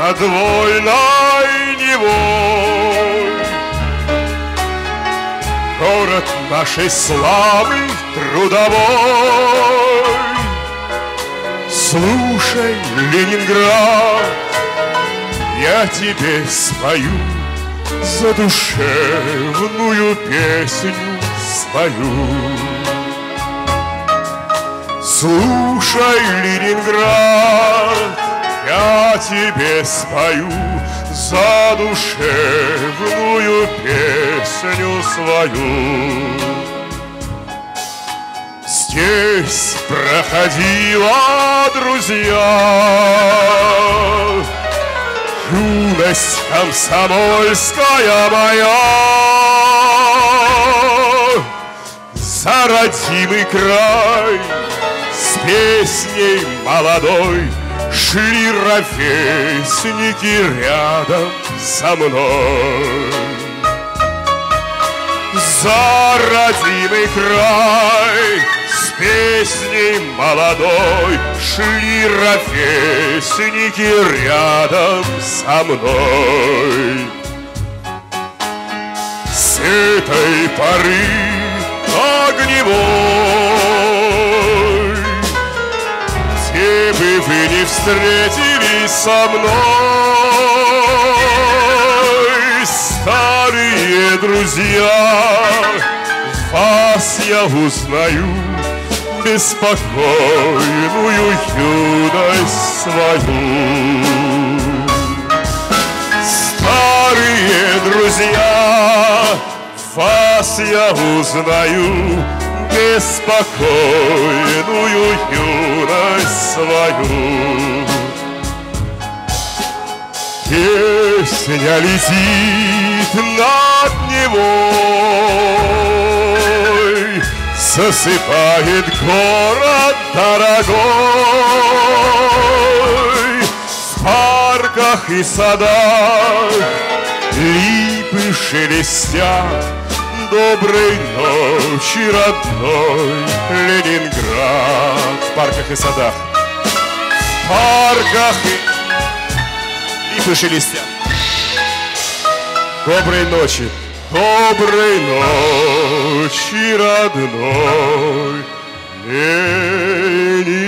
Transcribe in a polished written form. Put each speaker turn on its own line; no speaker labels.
над вольной Невой. Город нашей славы трудовой. Слушай, Ленинград, я тебе спою задушевную песню свою. Слушай, Ленинград, я тебе спою задушевную песню свою. Здесь проходила, друзья, юность комсомольская моя. За родимый край с песней молодой шли ровесники рядом со мной. За родимый край с песней молодой шли ровесники рядом со мной. С этой поры огневой, где бы вы не встретились со мной, старые друзья, вас я узнаю, беспокойную юность свою. Старые друзья, вас я узнаю, беспокойную юность свою. Песня летит над Невой, засыпает город дорогой. В парках и садах липы шелестят. Доброй ночи, родной Ленинград. В парках и садах, в парках и липы шелестят. Доброй ночи, родной Ленинград.